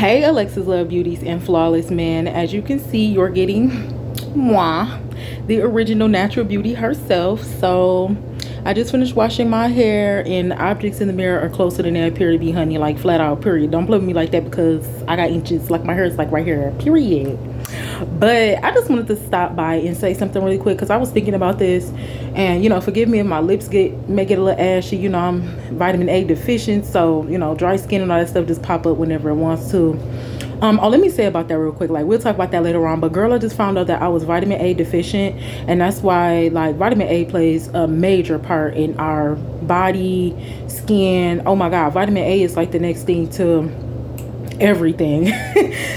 Hey Alexus Love Beauties and Flawless Man. As you can see, you're getting moi, the original natural beauty herself. So I just finished washing my hair, and objects in the mirror are closer than they appear to be, honey. Like flat out, period. Don't play with me like that because I got inches. Like my hair is like right here, period. But I just wanted to stop by and say something really quick because I was thinking about this, and forgive me if my lips may get a little ashy. I'm vitamin A deficient, so dry skin and all that stuff just pop up whenever it wants to. Let me say about that real quick. Like, we'll talk about that later on. But girl, I just found out that I was vitamin A deficient, and that's why like vitamin A plays a major part in our body, skin. Oh my God, vitamin A is like the next thing to everything.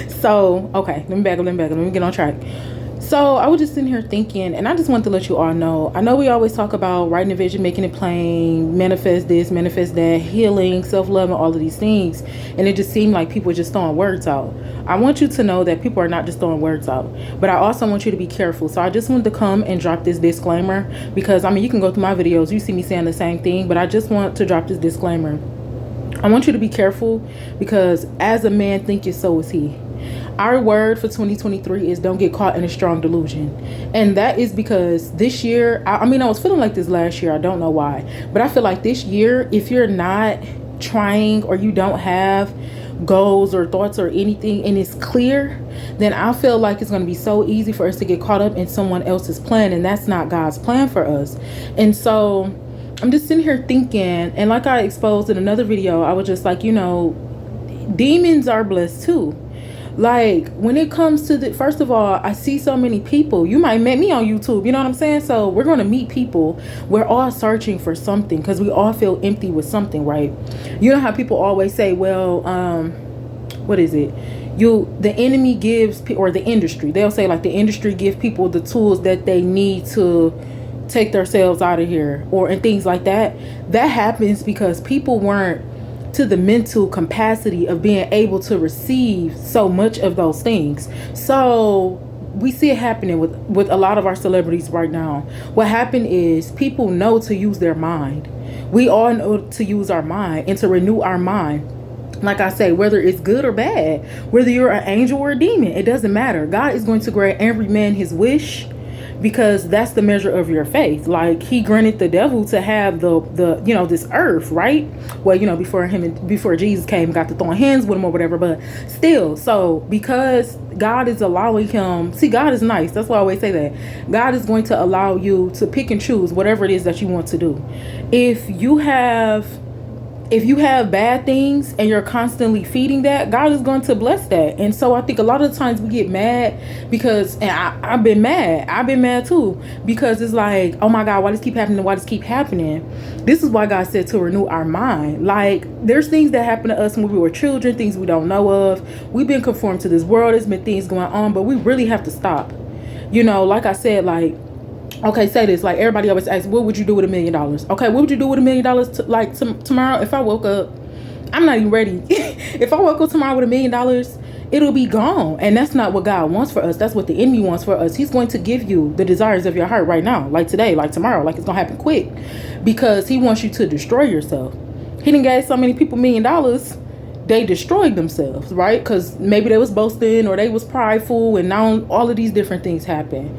So okay, let me get on track. So I was just sitting here thinking, and I just want to let you all know, I know we always talk about writing a vision, making it plain, manifest this, manifest that, healing, self-love, and all of these things, and it just seemed like people were just throwing words out. I want you to know that people are not just throwing words out, but I also want you to be careful. So I just wanted to come and drop this disclaimer because you can go through my videos, you see me saying the same thing, but I just want to drop this disclaimer. I want you to be careful because as a man thinketh, so is he. Our word for 2023 is don't get caught in a strong delusion. And that is because this year, I was feeling like this last year. I don't know why. But I feel like this year, if you're not trying or you don't have goals or thoughts or anything and it's clear, then I feel like it's going to be so easy for us to get caught up in someone else's plan. And that's not God's plan for us. And so I'm just sitting here thinking, and like I exposed in another video, I was just like, demons are blessed too. Like when it comes to first of all, I see so many people. You might meet me on YouTube, you know what I'm saying? So we're going to meet people. We're all searching for something because we all feel empty with something, right? You know how people always say, well, what is it? The enemy gives, or the industry, they'll say like the industry gives people the tools that they need to take themselves out of here, and things like that. That happens because people weren't to the mental capacity of being able to receive so much of those things. So we see it happening with a lot of our celebrities right now. What happened is people know to use their mind. We all know to use our mind and to renew our mind. Like I say, whether it's good or bad, whether you're an angel or a demon, it doesn't matter. God is going to grant every man his wish, because that's the measure of your faith. Like he granted the devil to have the this earth, right? Well, before Jesus came, got to throwing hands with him or whatever, but still. So because God is allowing him, see, God is nice. That's why I always say that. God is going to allow you to pick and choose whatever it is that you want to do. If you have bad things and you're constantly feeding that, God is going to bless that. And so I think a lot of the times we get mad because, and I've been mad too, because it's like, oh my God, why does this keep happening? This is why God said to renew our mind. Like there's things that happen to us when we were children, things we don't know of. We've been conformed to this world. There's been things going on, but we really have to stop. Like I said, like, okay, say this. Like everybody always asks, what would you do with $1 million? Okay, what would you do with $1 million? Tomorrow, if I woke up, I'm not even ready. If I woke up tomorrow with $1 million, it'll be gone. And that's not what God wants for us. That's what the enemy wants for us. He's going to give you the desires of your heart right now, like today, like tomorrow, like it's gonna happen quick, because he wants you to destroy yourself. He done gave so many people $1 million, they destroyed themselves, right? Because maybe they was boasting or they was prideful, and now all of these different things happen.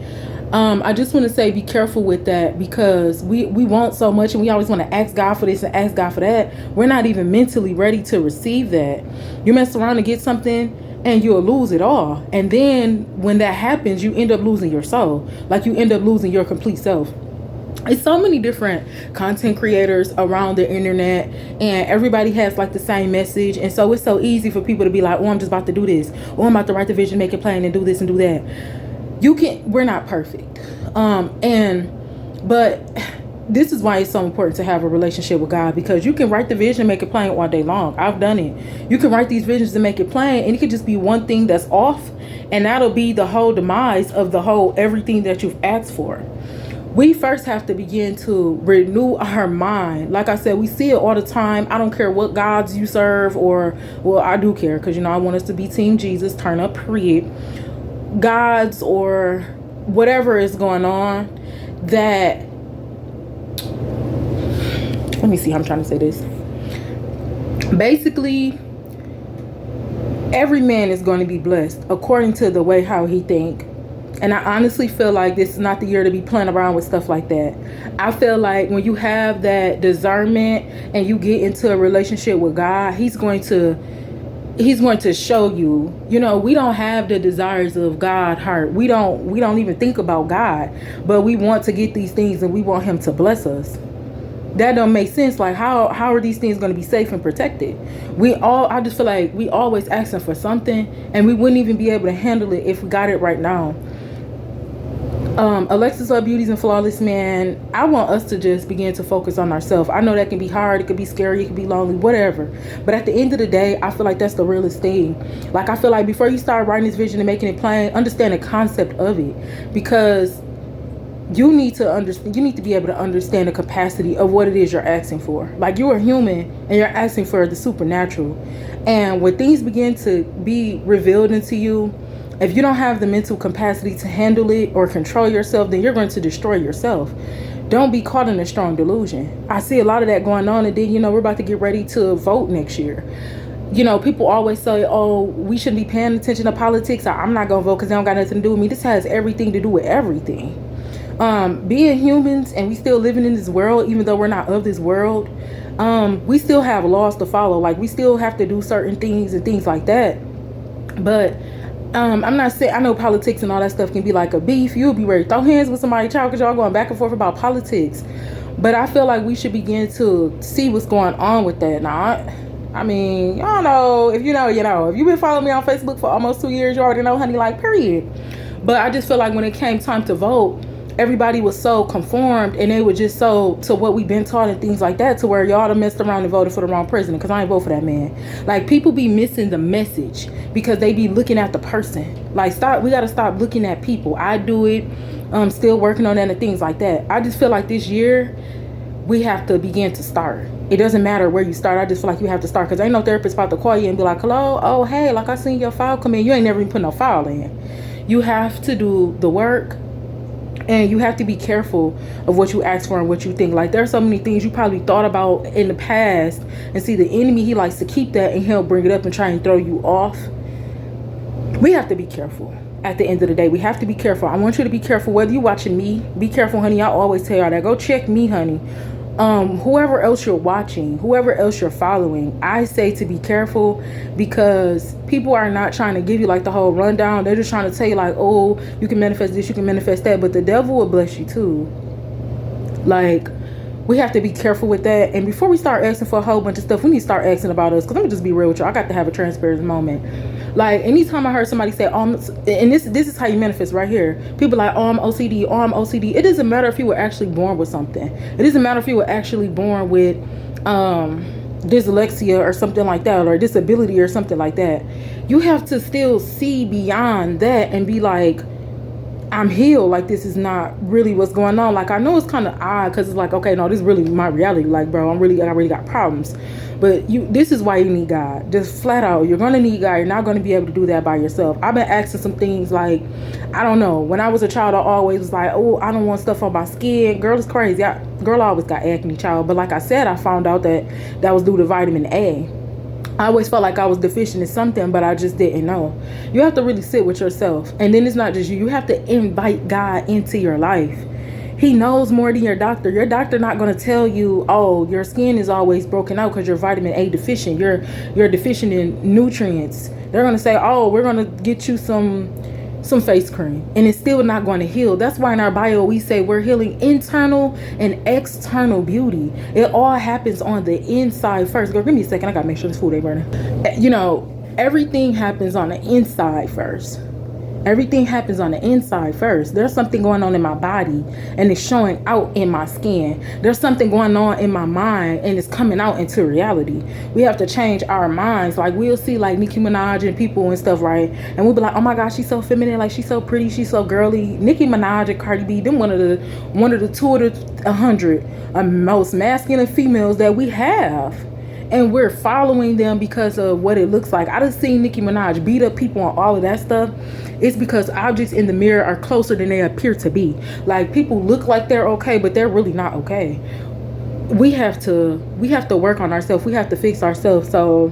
I just want to say be careful with that, because we want so much and we always want to ask God for this and ask God for that. We're not even mentally ready to receive that. You mess around and get something and you'll lose it all. And then when that happens, you end up losing your soul. Like you end up losing your complete self. It's so many different content creators around the internet, and everybody has like the same message. And so it's so easy for people to be like, oh, I'm just about to do this. Oh, I'm about to write the vision, make it plain, and do this and do that. We're not perfect. But this is why it's so important to have a relationship with God, because you can write the vision, make it plain all day long. I've done it. You can write these visions and make it plain, and it could just be one thing that's off, and that'll be the whole demise of everything that you've asked for. We first have to begin to renew our mind. Like I said, we see it all the time. I don't care what gods you serve, well, I do care, because I want us to be Team Jesus, turn up, period. Gods or whatever is going on, that, let me see how I'm trying to say this. Basically, every man is going to be blessed according to the way how he think. And I honestly feel like this is not the year to be playing around with stuff like that. I feel like when you have that discernment and you get into a relationship with God, he's going to show you. You know, we don't have the desires of God heart. We don't even think about God, but we want to get these things and we want him to bless us. That don't make sense. Like, how are these things going to be safe and protected? I just feel like we always asking for something and we wouldn't even be able to handle it if we got it right now. Alexus, our beauties and flawless man, I want us to just begin to focus on ourselves. I know that can be hard, it could be scary, it could be lonely, whatever, but at the end of the day, I feel like that's the realest thing. Like, I feel like before you start writing this vision and making it plain, understand the concept of it, because you need to be able to understand the capacity of what it is you're asking for. Like, you are human and you're asking for the supernatural, and when things begin to be revealed into you, if you don't have the mental capacity to handle it or control yourself, then you're going to destroy yourself. Don't be caught in a strong delusion. I see a lot of that going on. And then, you know, we're about to get ready to vote next year. You know, people always say, oh, we shouldn't be paying attention to politics. I'm not going to vote because they don't got nothing to do with me. This has everything to do with everything. Being humans and we still living in this world, even though we're not of this world, we still have laws to follow. Like, we still have to do certain things and things like that. But I'm not saying, I know politics and all that stuff can be like a beef. You'll be ready to throw hands with somebody, child, because y'all going back and forth about politics. But I feel like we should begin to see what's going on with that. Now, I mean, y'all know, if you know, you know. If you've been following me on Facebook for almost 2 years, you already know, honey, like, period. But I just feel like when it came time to vote, everybody was so conformed and they were just so to what we've been taught and things like that, to where y'all done messed around and voted for the wrong president, because I ain't vote for that man. Like, people be missing the message because they be looking at the person. Like, we got to stop looking at people. I do it. Still working on that and things like that. I just feel like this year we have to begin to start. It doesn't matter where you start. I just feel like you have to start, because ain't no therapist about to call you and be like, hello, oh, hey, like, I seen your file come in. You ain't never even put no file in. You have to do the work. And you have to be careful of what you ask for and what you think. Like, there are so many things you probably thought about in the past, and see, the enemy, he likes to keep that and he'll bring it up and try and throw you off. We have to be careful. At the end of the day, we have to be careful. I want you to be careful. Whether you're watching me, be careful, honey. I always tell y'all that. Go check me, honey. Whoever else you're watching, whoever else you're following, I say to be careful, because people are not trying to give you like the whole rundown. They're just trying to tell you like, oh, you can manifest this, you can manifest that, but the devil will bless you too. Like, we have to be careful with that. And before we start asking for a whole bunch of stuff, we need to start asking about us, because I'm gonna just be real with you. I got to have a transparent moment. Like, anytime I heard somebody say, oh, and this is how you manifest right here. People like, oh, I'm OCD, oh, I'm OCD. It doesn't matter if you were actually born with something. It doesn't matter if you were actually born with dyslexia or something like that, or a disability or something like that. You have to still see beyond that and be like, I'm healed. Like, this is not really what's going on. Like, I know it's kind of odd, because it's like, okay, no, this is really my reality. Like, bro, I really got problems. But this is why you need God. Just flat out, you're going to need God. You're not going to be able to do that by yourself. I've been asking some things like, I don't know. When I was a child, I always was like, oh, I don't want stuff on my skin. Girl, it's crazy. Girl always got acne, child. But like I said, I found out that was due to vitamin A. I always felt like I was deficient in something, but I just didn't know. You have to really sit with yourself. And then it's not just you. You have to invite God into your life. He knows more than your doctor. Your doctor not going to tell you, oh, your skin is always broken out because you're vitamin A deficient. You're deficient in nutrients. They're going to say, oh, we're going to get you some face cream, and it's still not going to heal. That's why in our bio we say we're healing internal and external beauty. It all happens on the inside first. Girl, give me a second. I got to make sure this food ain't burning. You know, everything happens on the inside first. Everything happens on the inside first. There's something going on in my body and it's showing out in my skin. There's something going on in my mind and it's coming out into reality. We have to change our minds. Like, we'll see like Nicki Minaj and people and stuff, right? And we'll be like, oh my gosh, she's so feminine, like she's so pretty, she's so girly. Nicki Minaj and Cardi B, them one of the 2 of the 100 most masculine females that we have. And we're following them because of what it looks like. I done seen Nicki Minaj beat up people on all of that stuff. It's because objects in the mirror are closer than they appear to be. Like, people look like they're okay, but they're really not okay. We have to work on ourselves. We have to fix ourselves. So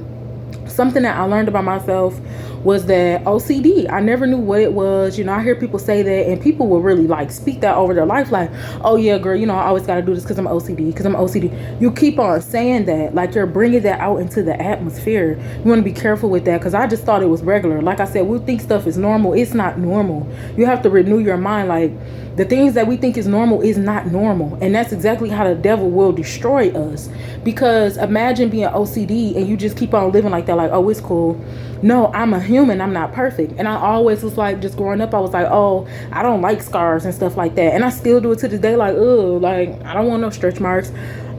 something that I learned about myself was that OCD. I never knew what it was. I hear people say that, and people will really like speak that over their life, like, oh yeah, girl, I always got to do this because I'm OCD, because I'm OCD. You keep on saying that, like you're bringing that out into the atmosphere. You want to be careful with that, because I just thought it was regular. Like I said, we think stuff is normal. It's not normal. You have to renew your mind. Like, the things that we think is normal is not normal. And that's exactly how the devil will destroy us. Because imagine being OCD and you just keep on living like that, like, oh, it's cool. No, I'm a human. I'm not perfect. And I always was like, just growing up, I was like, oh, I don't like scars and stuff like that. And I still do it to this day, like, ugh, like, I don't want no stretch marks.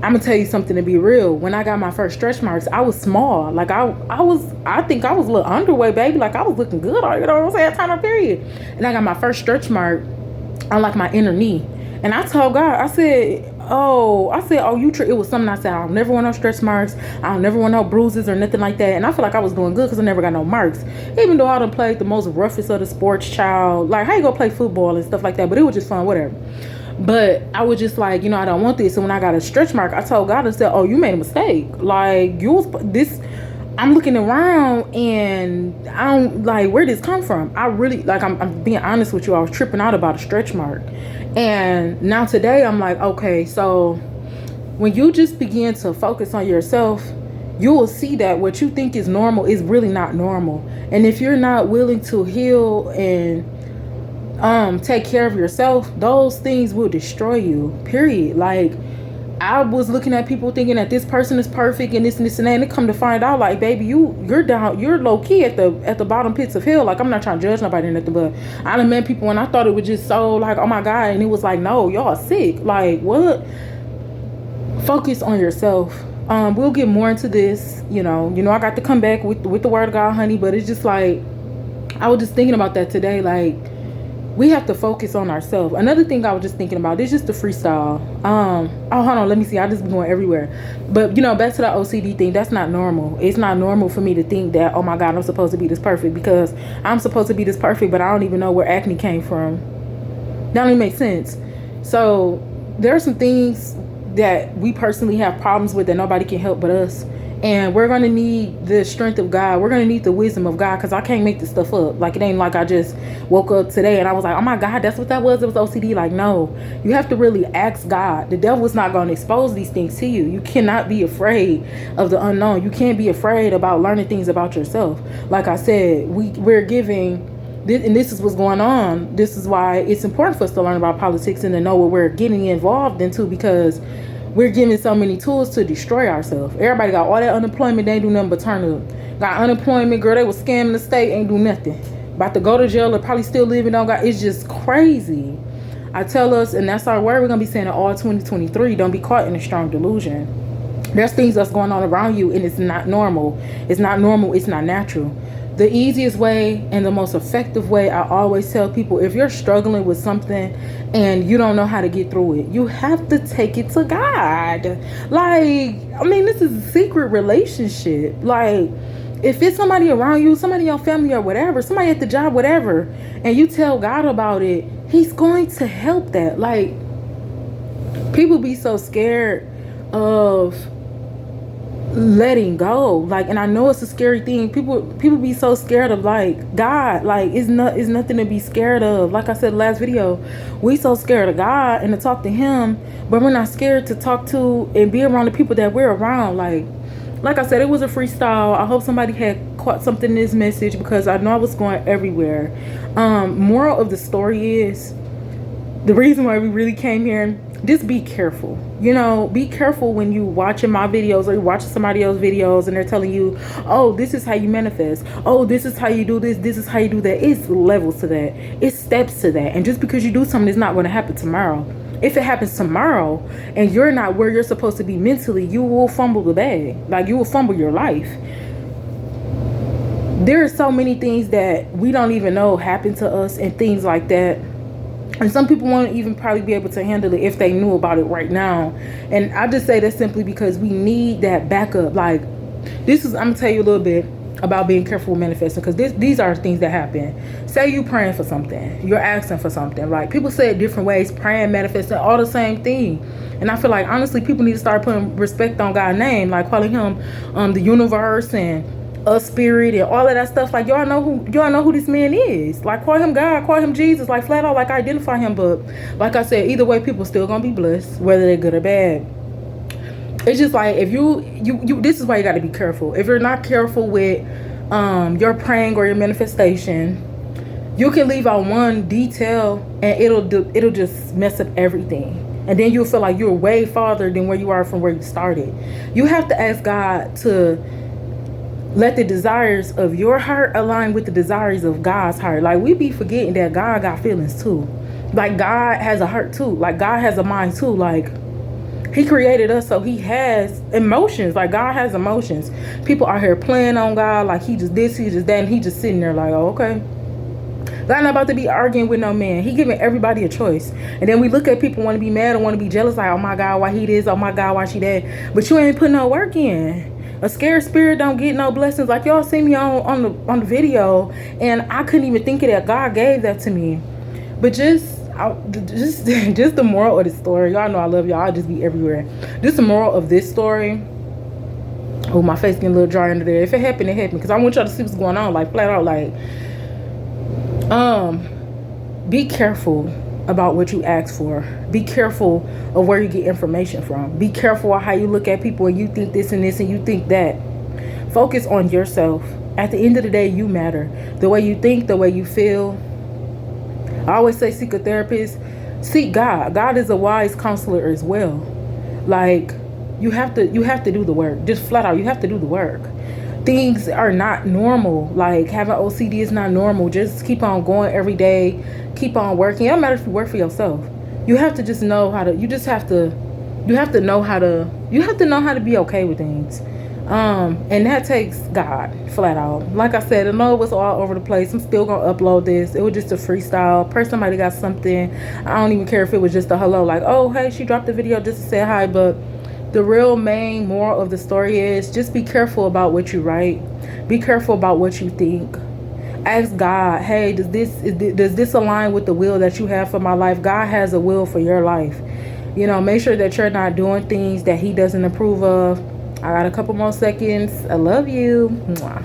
I'm gonna tell you something to be real. When I got my first stretch marks, I was small. Like I think I was a little underweight, baby. Like I was looking good, you know what I'm saying, time of period. And I got my first stretch mark on like my inner knee. And I told God, I said, oh, it was something. I said, I'll never want no stretch marks. I'll never want no bruises or nothing like that. And I feel like I was doing good because I never got no marks. Even though I done played the most roughest of the sports child. Like, how you go play football and stuff like that? But it was just fun, whatever. But I was just like, I don't want this. So when I got a stretch mark, I told God, I said, oh, you made a mistake. Like, I'm looking around and I don't like where this come from. I really like, I'm being honest with you. I was tripping out about a stretch mark. And now today I'm like, okay, so when you just begin to focus on yourself, you will see that what you think is normal is really not normal. And if you're not willing to heal and take care of yourself, those things will destroy you, period. Like, I was looking at people thinking that this person is perfect and this and this and that, and they come to find out, like, baby, you're down, you're low key at the bottom pits of hell. Like, I'm not trying to judge nobody or nothing, but I done met people and I thought it was just so like, oh my God, and it was like, no, y'all sick. Like, what? Focus on yourself. We'll get more into this. I got to come back with the word of God, honey, but it's just like, I was just thinking about that today. Like, we have to focus on ourselves. Another thing I was just thinking about is just the freestyle. Oh, hold on, let me see. I just been going everywhere. But back to the OCD thing. That's not normal. It's not normal for me to think that, oh my God, I'm supposed to be this perfect, because I'm supposed to be this perfect, but I don't even know where acne came from. That don't even make sense. So there are some things that we personally have problems with that nobody can help but us. And we're going to need the strength of God. We're going to need the wisdom of God, because I can't make this stuff up. Like, it ain't like I just woke up today and I was like, oh my God, that's what that was. It was OCD. Like, no, you have to really ask God. The devil is not going to expose these things to you. You cannot be afraid of the unknown. You can't be afraid about learning things about yourself. Like I said, we're giving, and this is what's going on. This is why it's important for us to learn about politics and to know what we're getting involved into, because we're giving so many tools to destroy ourselves. Everybody got all that unemployment. They ain't do nothing but turn up. Got unemployment, girl. They was scamming the state. Ain't do nothing. About to go to jail or probably still living on God. It's just crazy. I tell us, and that's our word. We're going to be saying it all 2023. Don't be caught in a strong delusion. There's things that's going on around you, and it's not normal. It's not normal. It's not natural. The easiest way and the most effective way, I always tell people, if you're struggling with something and you don't know how to get through it, you have to take it to God. Like, I mean, this is a secret relationship. Like, if it's somebody around you, somebody in your family or whatever, somebody at the job, whatever, and you tell God about it, He's going to help that. Like, people be so scared of letting go, like, and I know it's a scary thing. People be so scared of, like, God. Like, it's nothing to be scared of. Like I said last video, we so scared of God and to talk to Him, but we're not scared to talk to and be around the people that we're around. Like I said, it was a freestyle. I hope somebody had caught something in this message, because I know I was going everywhere. Moral of the story is, the reason why we really came here, just be careful. Be careful when you watching my videos or you're watching somebody else's videos and they're telling you, oh, this is how you manifest. Oh, this is how you do this. This is how you do that. It's levels to that. It's steps to that. And just because you do something, it's not going to happen tomorrow. If it happens tomorrow and you're not where you're supposed to be mentally, you will fumble the bag. Like, you will fumble your life. There are so many things that we don't even know happen to us and things like that. And some people won't even probably be able to handle it if they knew about it right now. And I just say that simply because we need that backup. Like, I'm going to tell you a little bit about being careful with manifesting, because these are things that happen. Say you praying for something. You're asking for something. Like, people say it different ways. Praying, manifesting, all the same thing. And I feel like, honestly, people need to start putting respect on God's name. Like, calling Him the universe and a spirit and all of that stuff. Like, y'all know who this man is. Like, call him God, call him Jesus, like flat out, like identify him. But like I said, either way, people still gonna be blessed, whether they're good or bad. It's just like, if you this is why you got to be careful. If you're not careful with your praying or your manifestation, you can leave out one detail and it'll just mess up everything. And then you'll feel like you're way farther than where you are from where you started. You have to ask God to let the desires of your heart align with the desires of God's heart. Like, we be forgetting that God got feelings too. Like, God has a heart too. Like, God has a mind too. Like, he created us, so he has emotions. Like, God has emotions. People are here playing on God like he just this, he just that, and he just sitting there like, oh, okay. God not about to be arguing with no man. He giving everybody a choice. And then we look at people, want to be mad or want to be jealous, like, oh my God, why he this? Oh my God, why she that? But you ain't putting no work in. A scared spirit don't get no blessings. Like, y'all see me on the video, and I couldn't even think of that. God gave that to me. But just the moral of the story. Y'all know I love y'all. I'll just be everywhere. Just the moral of this story. Oh, my face getting a little dry under there. If it happened, it happened. Because I want y'all to see what's going on. Like, flat out, like, be careful about what you ask for. Be careful of where you get information from. Be careful of how you look at people and you think this and this and you think that. Focus on yourself. At the end of the day, you matter. The way you think, the way you feel. I always say, seek a therapist. Seek God. God is a wise counselor as well. Like, you have to do the work. Just flat out, you have to do the work. Things are not normal. Like, having OCD is not normal. Just keep on going every day. Keep on working. It don't matter if you work for yourself. You have to just know how to. You have to know how to be okay with things. And that takes God, flat out. Like I said, I know it was all over the place. I'm still gonna upload this. It was just a freestyle. Person might have got something. I don't even care if it was just a hello, like, oh hey, she dropped the video just to say hi. But the real main moral of the story is just be careful about what you write. Be careful about what you think. Ask God, hey, does this align with the will that you have for my life? God has a will for your life. You know, make sure that you're not doing things that he doesn't approve of. I got a couple more seconds. I love you. Mwah.